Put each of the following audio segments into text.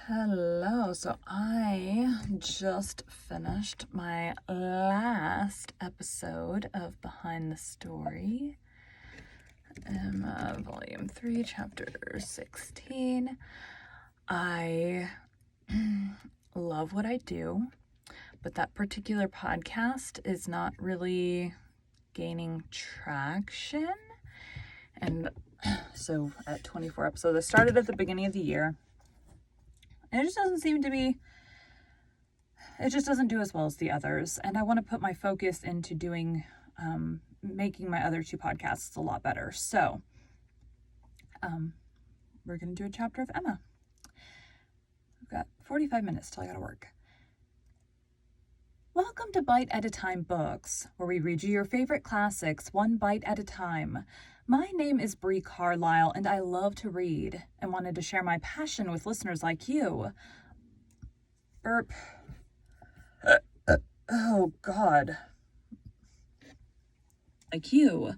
Hello. So I just finished my last episode of Behind the Story, Volume 3, Chapter 16. I love what I do, but that particular podcast is not really gaining traction. And so at 24 episodes, I started at the beginning of the year. And it just doesn't seem to be, it just doesn't do as well as the others. And I want to put my focus into doing, making my other two podcasts a lot better. So, we're going to do a chapter of Emma. We've got 45 minutes till I gotta work. Welcome to Bite at a Time Books, where we read you your favorite classics one bite at a time. My name is Bree Carlisle, and I love to read and wanted to share my passion with listeners like you. Burp. Oh, God. Like you.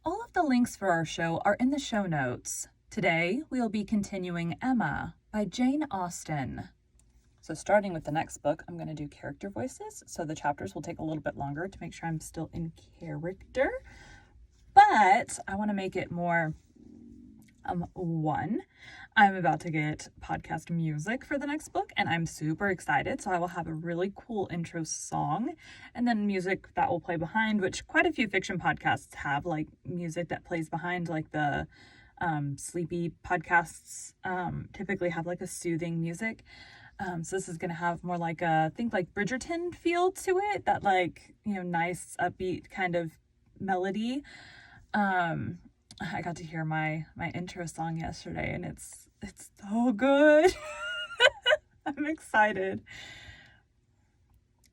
All of the links for our show are in the show notes. Today, we'll be continuing Emma by Jane Austen. So starting with the next book, I'm going to do character voices. So the chapters will take a little bit longer to make sure I'm still in character. But I want to make it more one. I'm about to get podcast music for the next book, and I'm super excited. So I will have a really cool intro song and then music that will play behind, which quite a few fiction podcasts have, like music that plays behind, like the sleepy podcasts typically have like a soothing music. So this is going to have more like a, think like Bridgerton feel to it, that like, nice upbeat kind of melody. I got to hear my intro song yesterday, and it's so good. I'm excited.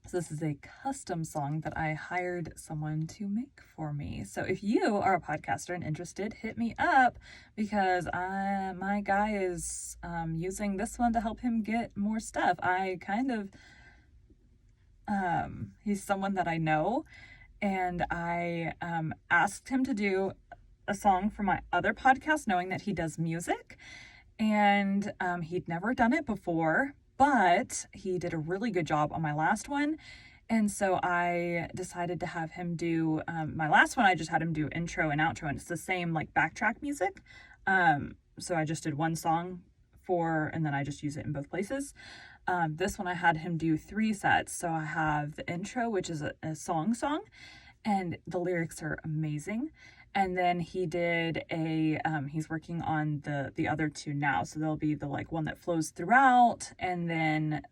So this is a custom song that I hired someone to make for me. So if you are a podcaster and interested, hit me up, because my guy is using this one to help him get more stuff. I kind of, he's someone that I know, and I asked him to do a song for my other podcast, knowing that he does music, and he'd never done it before, but he did a really good job on my last one. And so I decided to have him do my last one. I just had him do intro and outro, and it's the same like backtrack music. So I just did one song and then I just use it in both places. This one I had him do 3 sets. So I have the intro, which is a song, and the lyrics are amazing. And then he did he's working on the other 2 now. So there'll be the like one that flows throughout, and then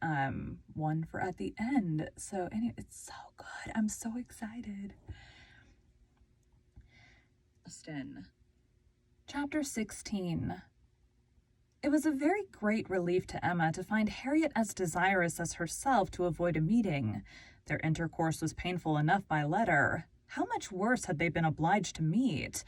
one for at the end. So anyway, it's so good. I'm so excited. Austen. Chapter 16. It was a very great relief to Emma to find Harriet as desirous as herself to avoid a meeting. Their intercourse was painful enough by letter. How much worse had they been obliged to meet?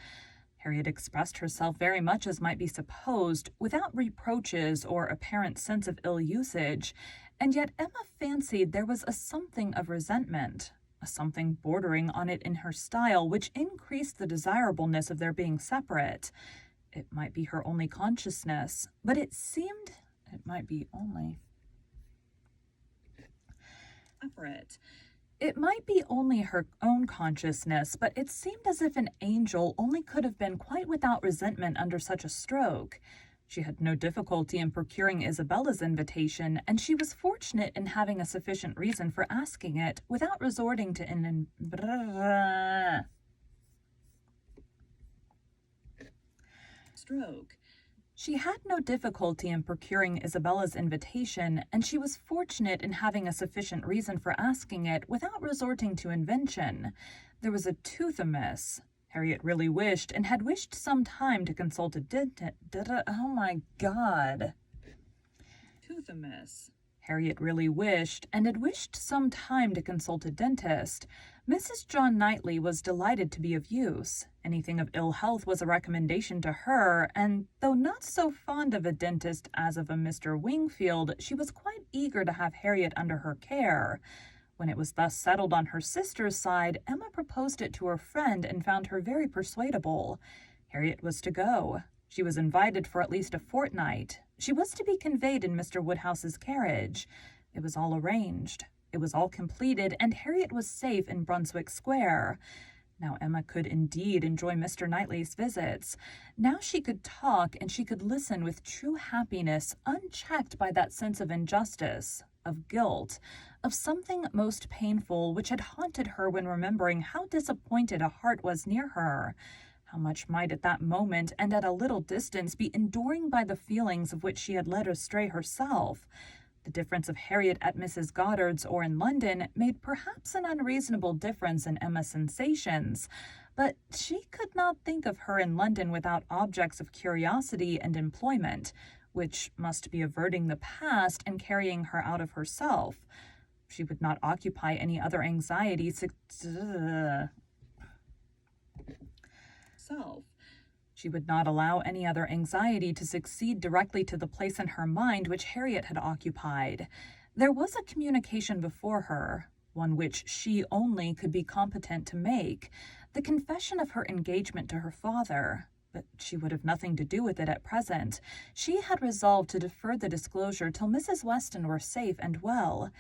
Harriet expressed herself very much as might be supposed, without reproaches or apparent sense of ill usage, and yet Emma fancied there was a something of resentment, a something bordering on it in her style, which increased the desirableness of their being separate. It might be her only consciousness, but it seemed it might be only separate. It might be only her own consciousness, but it seemed as if an angel only could have been quite without resentment under such a stroke. She had no difficulty in procuring Isabella's invitation, and she was fortunate in having a sufficient reason for asking it without resorting to an stroke. She had no difficulty in procuring Isabella's invitation, and she was fortunate in having a sufficient reason for asking it without resorting to invention. There was a tooth amiss. Harriet really wished, and had wished some time, to consult a dentist. Oh my God. Tooth amiss. Harriet really wished, and had wished some time, to consult a dentist. Mrs. John Knightley was delighted to be of use. Anything of ill health was a recommendation to her, and though not so fond of a dentist as of a Mr. Wingfield, she was quite eager to have Harriet under her care. When it was thus settled on her sister's side, Emma proposed it to her friend and found her very persuadable. Harriet was to go. She was invited for at least a fortnight. She was to be conveyed in Mr. Woodhouse's carriage. It was all arranged. It was all completed, and Harriet was safe in Brunswick Square. Now Emma could indeed enjoy Mr. Knightley's visits. Now she could talk, and she could listen with true happiness, unchecked by that sense of injustice, of guilt, of something most painful which had haunted her when remembering how disappointed a heart was near her. How much might at that moment and at a little distance be enduring by the feelings of which she had led astray herself. The difference of Harriet at Mrs. Goddard's or in London made perhaps an unreasonable difference in Emma's sensations, but she could not think of her in London without objects of curiosity and employment, which must be averting the past and carrying her out of herself. She would not occupy any other anxiety She would not allow any other anxiety to succeed directly to the place in her mind which Harriet had occupied. There was a communication before her, one which she only could be competent to make, the confession of her engagement to her father. But she would have nothing to do with it at present. She had resolved to defer the disclosure till Mrs. Weston were safe and well.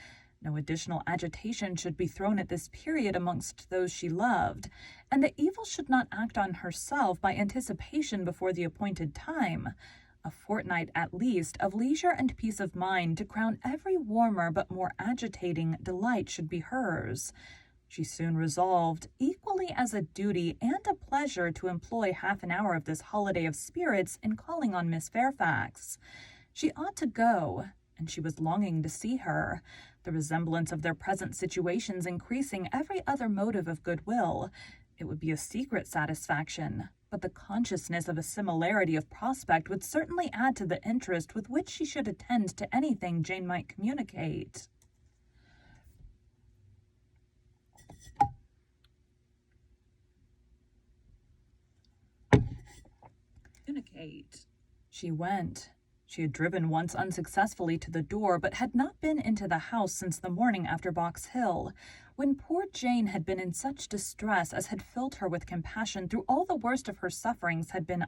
No additional agitation should be thrown at this period amongst those she loved, and the evil should not act on herself by anticipation before the appointed time. A fortnight at least of leisure and peace of mind to crown every warmer but more agitating delight should be hers. She soon resolved, equally as a duty and a pleasure, to employ half an hour of this holiday of spirits in calling on Miss Fairfax. She ought to go, and she was longing to see her, the resemblance of their present situations increasing every other motive of goodwill. It would be a secret satisfaction, but the consciousness of a similarity of prospect would certainly add to the interest with which she should attend to anything Jane might communicate. She went. She had driven once unsuccessfully to the door, but had not been into the house since the morning after Box Hill, when poor Jane had been in such distress as had filled her with compassion through all the worst of her sufferings had been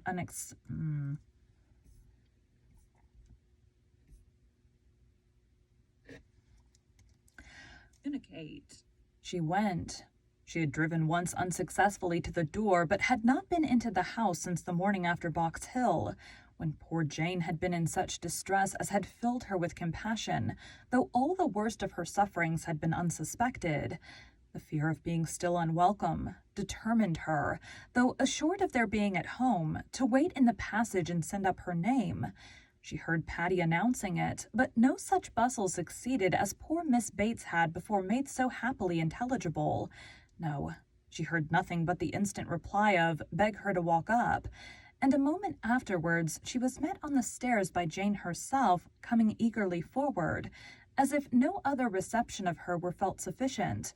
She went. She had driven once unsuccessfully to the door, but had not been into the house since the morning after Box Hill, when poor Jane had been in such distress as had filled her with compassion, though all the worst of her sufferings had been unsuspected. The fear of being still unwelcome determined her, though assured of their being at home, to wait in the passage and send up her name. She heard Patty announcing it, but no such bustle succeeded as poor Miss Bates had before made so happily intelligible. No, she heard nothing but the instant reply of, "Beg her to walk up," and a moment afterwards she was met on the stairs by Jane herself, coming eagerly forward, as if no other reception of her were felt sufficient.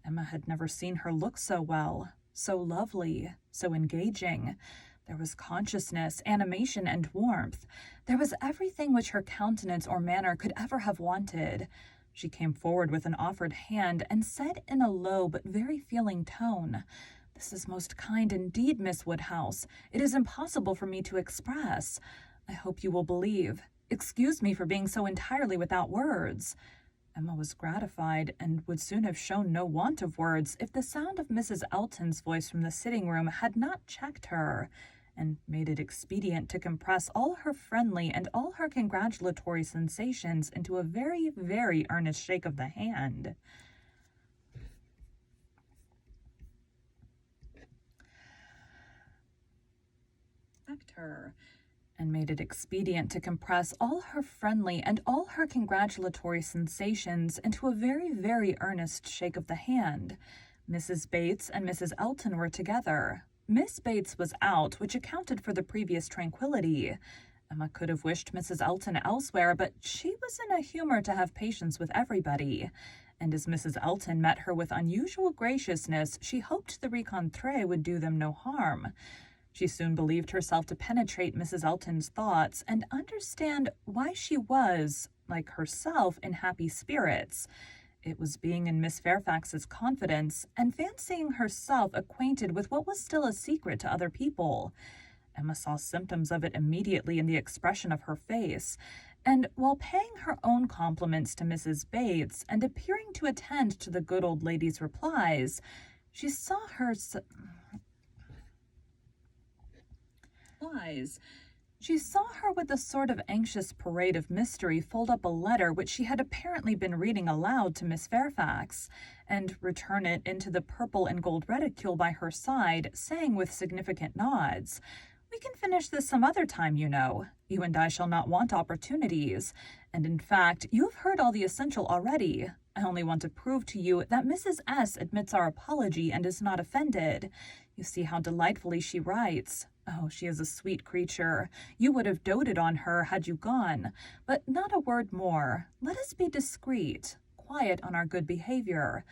Emma had never seen her look so well, so lovely, so engaging. There was consciousness, animation, and warmth. There was everything which her countenance or manner could ever have wanted. She came forward with an offered hand, and said in a low but very feeling tone, "This is most kind indeed, Miss Woodhouse. It is impossible for me to express. I hope you will believe. Excuse me for being so entirely without words." Emma was gratified, and would soon have shown no want of words if the sound of Mrs. Elton's voice from the sitting-room had not checked her, and made it expedient to compress all her friendly and all her congratulatory sensations into a very, very earnest shake of the hand. And made it expedient to compress all her friendly and all her congratulatory sensations into a very, very earnest shake of the hand. Mrs. Bates and Mrs. Elton were together. Miss Bates was out, which accounted for the previous tranquillity. Emma could have wished Mrs. Elton elsewhere, but she was in a humor to have patience with everybody, and as Mrs. Elton met her with unusual graciousness, she hoped the rencontre would do them no harm. She soon believed herself to penetrate Mrs. Elton's thoughts and understand why she was, like herself, in happy spirits. It was being in Miss Fairfax's confidence, and fancying herself acquainted with what was still a secret to other people. Emma saw symptoms of it immediately in the expression of her face, and while paying her own compliments to Mrs. Bates and appearing to attend to the good old lady's replies, she saw her She saw her with a sort of anxious parade of mystery fold up a letter which she had apparently been reading aloud to Miss Fairfax, and return it into the purple and gold reticule by her side, saying with significant nods, "We can finish this some other time, you know. You and I shall not want opportunities. And in fact, you have heard all the essential already. I only want to prove to you that Mrs. S. admits our apology and is not offended. You see how delightfully she writes. Oh, she is a sweet creature. You would have doted on her had you gone. But not a word more. Let us be discreet, quiet on our good behavior.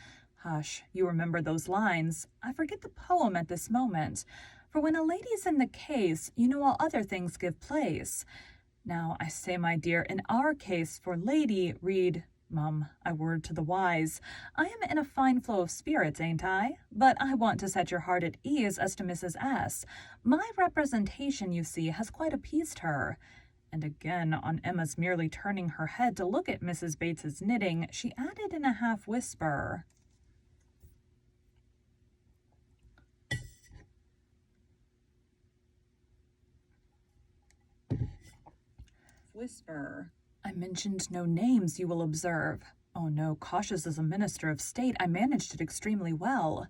Hush, you remember those lines. I forget the poem at this moment. For when a lady's in the case, you know all other things give place. Now, I say, my dear, in our case, for lady, read, Mum, I word to the wise. I am in a fine flow of spirits, ain't I? But I want to set your heart at ease as to Mrs. S. My representation, you see, has quite appeased her." And again, on Emma's merely turning her head to look at Mrs. Bates's knitting, she added in a half-whisper, "I mentioned no names, you will observe. Oh no, cautious as a minister of state, I managed it extremely well."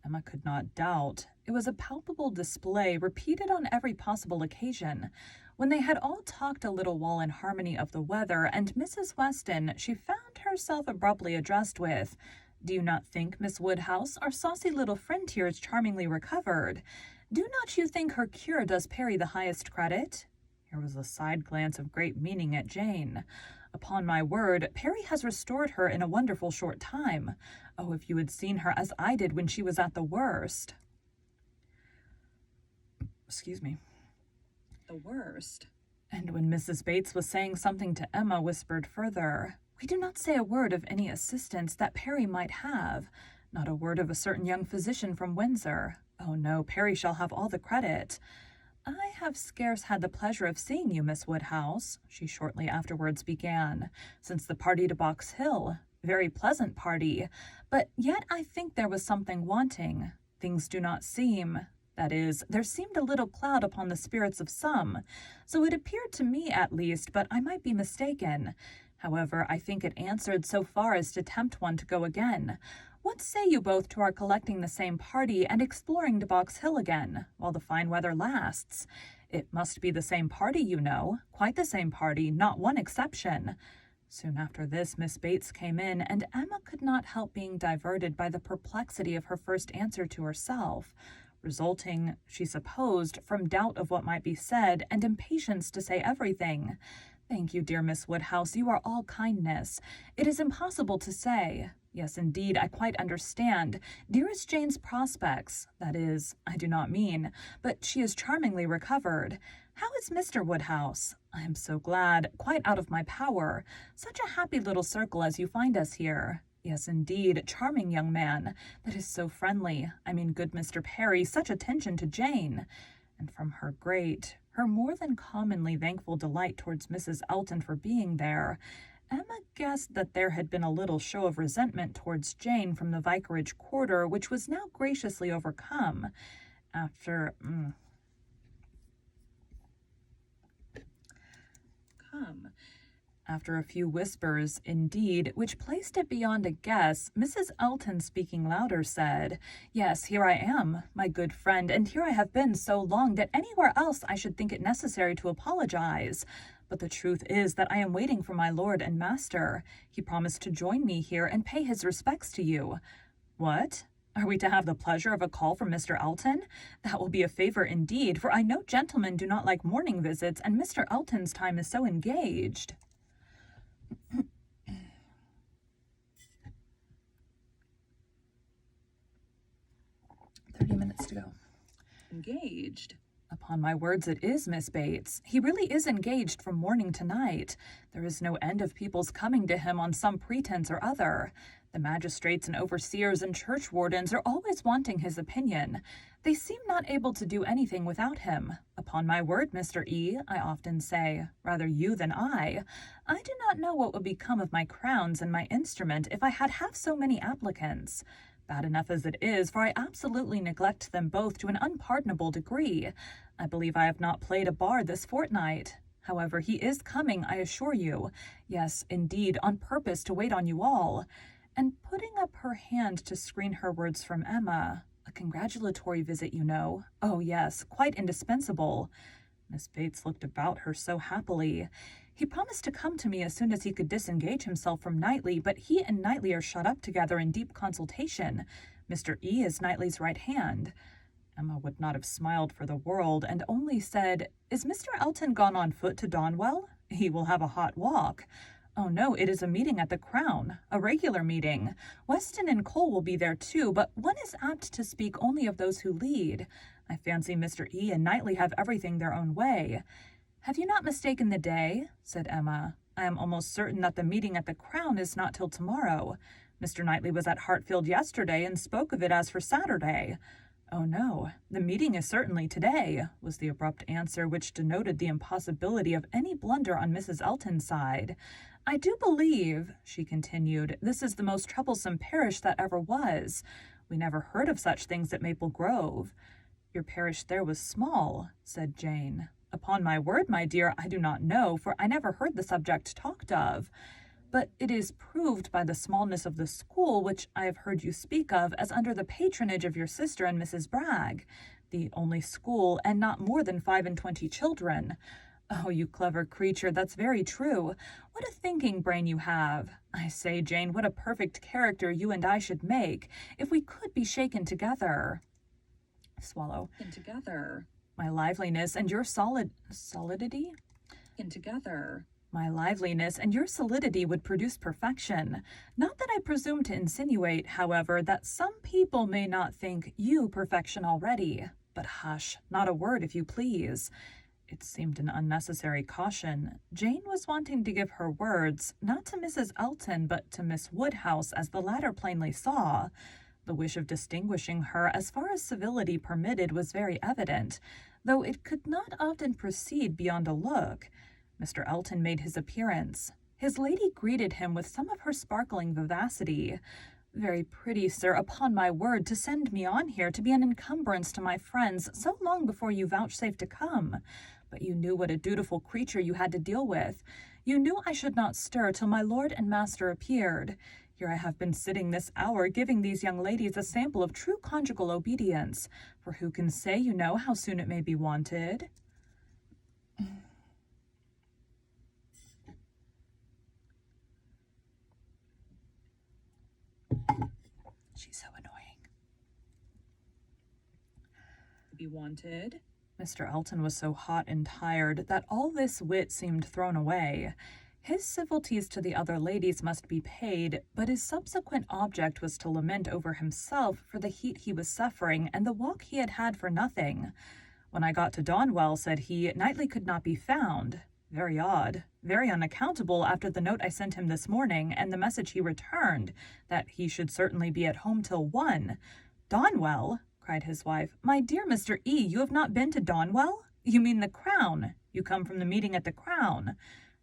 Emma could not doubt. It was a palpable display, repeated on every possible occasion. When they had all talked a little while in harmony of the weather, and Mrs. Weston, she found herself abruptly addressed with, "Do you not think, Miss Woodhouse, our saucy little friend here is charmingly recovered? Do not you think her cure does Perry the highest credit?" Here was a side glance of great meaning at Jane. "Upon my word, Perry has restored her in a wonderful short time. Oh, if you had seen her as I did when she was at the worst." Excuse me. The worst. And when Mrs. Bates was saying something to Emma, whispered further, "We do not say a word of any assistance that Perry might have. Not a word of a certain young physician from Windsor. Oh no, Perry shall have all the credit. I have scarce had the pleasure of seeing you, Miss Woodhouse," she shortly afterwards began, "since the party to Box Hill. Very pleasant party, but yet I think there was something wanting. Things do not seem, that is, there seemed a little cloud upon the spirits of some, so it appeared to me at least, but I might be mistaken. However, I think it answered so far as to tempt one to go again. What say you both to our collecting the same party and exploring to Box Hill again, while the fine weather lasts? It must be the same party, you know, quite the same party, not one exception." Soon after this, Miss Bates came in, and Emma could not help being diverted by the perplexity of her first answer to herself, resulting, she supposed, from doubt of what might be said and impatience to say everything. "Thank you, dear Miss Woodhouse, you are all kindness. It is impossible to say. Yes, indeed, I quite understand. Dearest Jane's prospects, that is, I do not mean, but she is charmingly recovered. How is Mr. Woodhouse? I am so glad, quite out of my power. Such a happy little circle as you find us here. Yes, indeed, charming young man. That is so friendly. I mean good Mr. Perry, such attention to Jane." And from her more than commonly thankful delight towards Mrs. Elton for being there, Emma guessed that there had been a little show of resentment towards Jane from the vicarage quarter, which was now graciously overcome. After a few whispers, indeed, which placed it beyond a guess, Mrs. Elton, speaking louder, said, "Yes, here I am, my good friend, and here I have been so long that anywhere else I should think it necessary to apologize. But the truth is that I am waiting for my lord and master. He promised to join me here and pay his respects to you." "What? Are we to have the pleasure of a call from Mr. Elton? That will be a favor indeed, for I know gentlemen do not like morning visits, and Mr. Elton's time is so engaged." 30 minutes to go. "Engaged? Upon my words it is, Miss Bates. He really is engaged from morning to night. There is no end of people's coming to him on some pretense or other. The magistrates and overseers and churchwardens are always wanting his opinion. They seem not able to do anything without him. Upon my word, Mr. E, I often say, rather you than I do not know what would become of my crowns and my instrument if I had half so many applicants. Bad enough as it is, for I absolutely neglect them both to an unpardonable degree. I believe I have not played a bar this fortnight. However, he is coming, I assure you. Yes, indeed, on purpose to wait on you all. And putting up her hand to screen her words from Emma, a congratulatory visit, you know. Oh, yes, quite indispensable. Miss Bates looked about her so happily. He promised to come to me as soon as he could disengage himself from Knightley, but he and Knightley are shut up together in deep consultation. Mr. E is Knightley's right hand. Emma would not have smiled for the world, and only said, Is Mr. Elton gone on foot to Donwell? He will have a hot walk. Oh no, it is a meeting at the Crown, a regular meeting. Weston and Cole will be there too, but one is apt to speak only of those who lead. I fancy Mr. E and Knightley have everything their own way. Have you not mistaken the day? Said Emma. I am almost certain that the meeting at the Crown is not till tomorrow. Mr. Knightley was at Hartfield yesterday and spoke of it as for Saturday. Oh no, the meeting is certainly today, was the abrupt answer, which denoted the impossibility of any blunder on Mrs. Elton's side. I do believe, she continued, this is the most troublesome parish that ever was. We never heard of such things at Maple Grove. Your parish there was small, said Jane. Upon my word, my dear, I do not know, for I never heard the subject talked of. But it is proved by the smallness of the school, which I have heard you speak of as under the patronage of your sister and Mrs. Bragg, the only school, and not more than 25 children. Oh, you clever creature, that's very true. What a thinking brain you have. I say, Jane, what a perfect character you and I should make, if we could be shaken together. Swallow. In together. My liveliness and your solidity? In together. My liveliness and your solidity would produce perfection. Not that I presume to insinuate, however, that some people may not think you perfection already. But hush, not a word, if you please. It seemed an unnecessary caution. Jane was wanting to give her words, not to Mrs. Elton, but to Miss Woodhouse, as the latter plainly saw. The wish of distinguishing her, as far as civility permitted, was very evident, though it could not often proceed beyond a look. Mr. Elton made his appearance. His lady greeted him with some of her sparkling vivacity. Very pretty, sir, upon my word, to send me on here to be an encumbrance to my friends so long before you vouchsafed to come. But you knew what a dutiful creature you had to deal with. You knew I should not stir till my lord and master appeared. Here I have been sitting this hour giving these young ladies a sample of true conjugal obedience, for who can say, you know, how soon it may be wanted? She's so annoying. Be wanted? Mr. Elton was so hot and tired that all this wit seemed thrown away. His civilities to the other ladies must be paid, but his subsequent object was to lament over himself for the heat he was suffering and the walk he had had for nothing. When I got to Donwell, said he, Knightley could not be found. Very odd, very unaccountable after the note I sent him this morning and the message he returned, that he should certainly be at home till 1. Donwell? Cried his wife. My dear Mr. E., you have not been to Donwell? You mean the Crown. You come from the meeting at the Crown.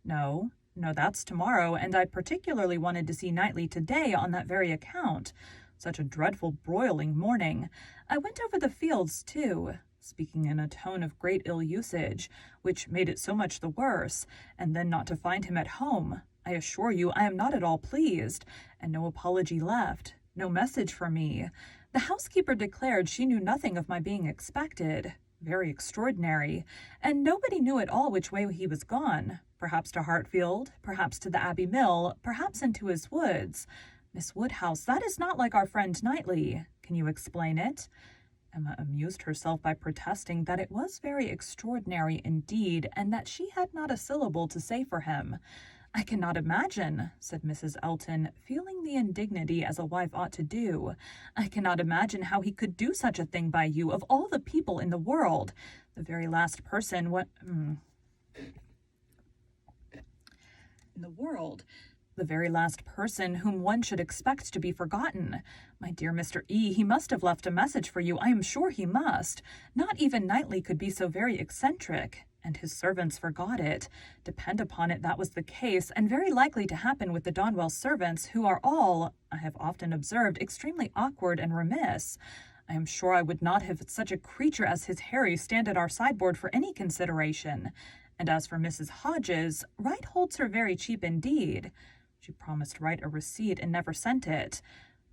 No, that's tomorrow, and I particularly wanted to see Knightley today on that very account. Such a dreadful broiling morning. I went over the fields, too, speaking in a tone of great ill usage, which made it so much the worse, and then not to find him at home. I assure you I am not at all pleased, and no apology left, no message for me. The housekeeper declared she knew nothing of my being expected. Very extraordinary, and nobody knew at all which way he was gone. Perhaps to Hartfield, perhaps to the Abbey Mill, perhaps into his woods. Miss Woodhouse, that is not like our friend Knightley. Can you explain it? Emma amused herself by protesting that it was very extraordinary indeed, and that she had not a syllable to say for him. I cannot imagine, said Mrs. Elton, feeling the indignity as a wife ought to do. I cannot imagine how he could do such a thing by you, of all the people in the world. The very last person in the world The very last person whom one should expect to be forgotten. My dear Mr. E., he must have left a message for you. I am sure he must. Not even Knightley could be so very eccentric. And his servants forgot it. Depend upon it, that was the case, and very likely to happen with the Donwell servants, who are all, I have often observed, extremely awkward and remiss. I am sure I would not have such a creature as his Harry stand at our sideboard for any consideration. And as for Mrs. Hodges, Wright holds her very cheap indeed. She promised Wright a receipt and never sent it.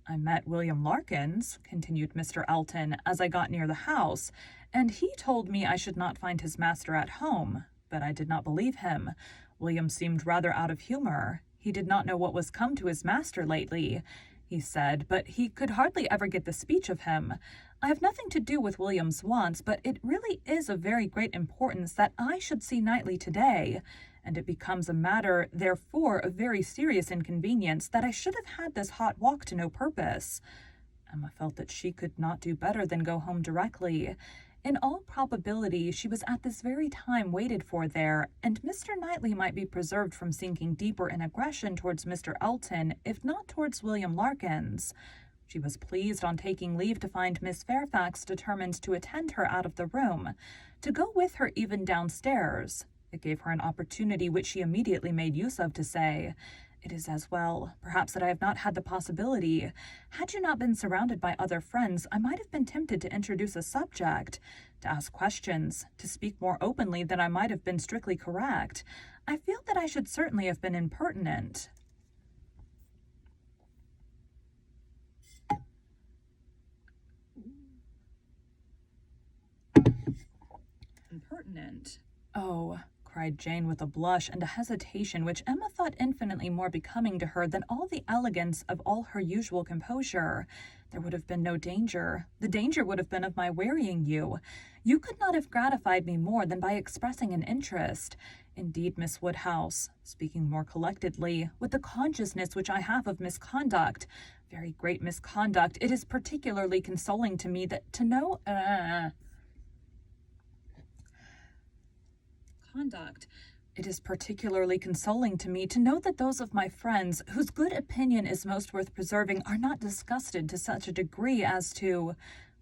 I met William Larkins, continued Mr. Elton, as I got near the house, and he told me I should not find his master at home, but I did not believe him. William seemed rather out of humor. He did not know what was come to his master lately, he said, but he could hardly ever get the speech of him. I have nothing to do with William's wants, but it really is of very great importance that I should see Knightley today, and it becomes a matter, therefore, of very serious inconvenience that I should have had this hot walk to no purpose. Emma felt that she could not do better than go home directly. In all probability, she was at this very time waited for there, and Mr. Knightley might be preserved from sinking deeper in aggression towards Mr. Elton, if not towards William Larkins. She was pleased on taking leave to find Miss Fairfax determined to attend her out of the room, to go with her even downstairs. It gave her an opportunity which she immediately made use of to say, "It is as well, perhaps, that I have not had the possibility. Had you not been surrounded by other friends, I might have been tempted to introduce a subject, to ask questions, to speak more openly than I might have been strictly correct. I feel that I should certainly have been impertinent." Impertinent? Oh, cried Jane with a blush and a hesitation which Emma thought infinitely more becoming to her than all the elegance of all her usual composure. There would have been no danger. The danger would have been of my wearying you. You could not have gratified me more than by expressing an interest. Indeed, Miss Woodhouse, speaking more collectedly, with the consciousness which I have of misconduct, very great misconduct, it is particularly consoling to me that to know conduct. It is particularly consoling to me to know that those of my friends whose good opinion is most worth preserving are not disgusted to such a degree as to...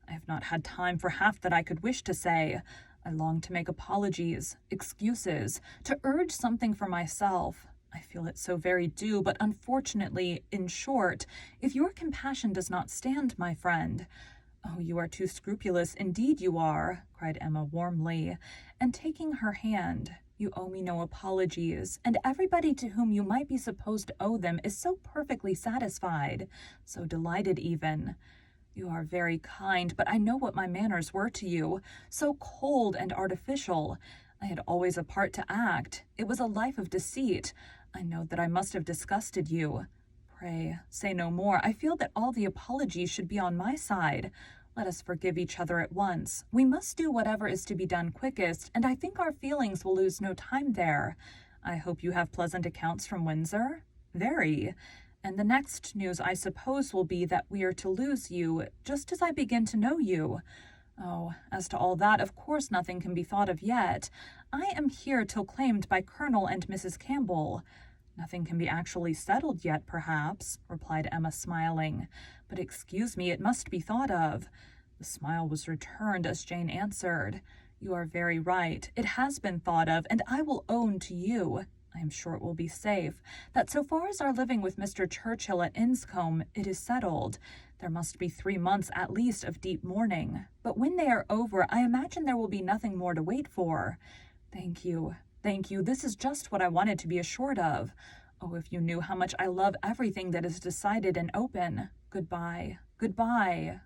I have not had time for half that I could wish to say. I long to make apologies, excuses, to urge something for myself. I feel it so very due, but unfortunately, in short, if your compassion does not stand, my friend... Oh, you are too scrupulous, indeed you are, cried Emma warmly, and taking her hand. You owe me no apologies, and everybody to whom you might be supposed to owe them is so perfectly satisfied, so delighted even. You are very kind, but I know what my manners were to you, so cold and artificial. I had always a part to act. It was a life of deceit. I know that I must have disgusted you. Pray, say no more. I feel that all the apologies should be on my side. Let us forgive each other at once. We must do whatever is to be done quickest, and I think our feelings will lose no time there. I hope you have pleasant accounts from Windsor? Very. And the next news, I suppose, will be that we are to lose you, just as I begin to know you. Oh, as to all that, of course nothing can be thought of yet. I am here till claimed by Colonel and Mrs. Campbell. Nothing can be actually settled yet, perhaps, replied Emma, smiling. But excuse me, it must be thought of. The smile was returned as Jane answered. You are very right. It has been thought of, and I will own to you, I am sure it will be safe, that so far as our living with Mr. Churchill at Inscombe, it is settled. There must be 3 months at least of deep mourning. But when they are over, I imagine there will be nothing more to wait for. Thank you. Thank you. This is just what I wanted to be assured of. Oh, if you knew how much I love everything that is decided and open. Goodbye. Goodbye.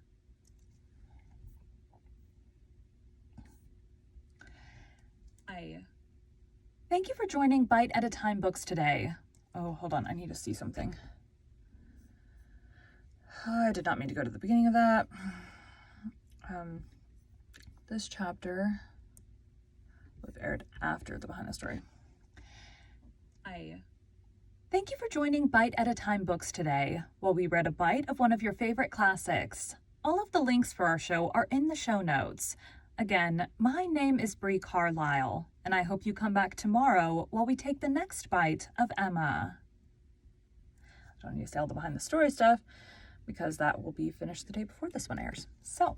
Thank you for joining Bite at a Time Books today. Oh, hold on. I need to see something. I did not mean to go to the beginning of that. This chapter would have aired after the behind the story. Thank you for joining Bite at a Time Books today, while we read a bite of one of your favorite classics. All of the links for our show are in the show notes. Again, my name is Bree Carlisle, and I hope you come back tomorrow while we take the next bite of Emma. don't need to say all the behind the story stuff because that will be finished the day before this one airs. So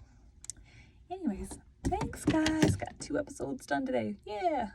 anyways, thanks guys. Got 2 episodes done today. Yeah.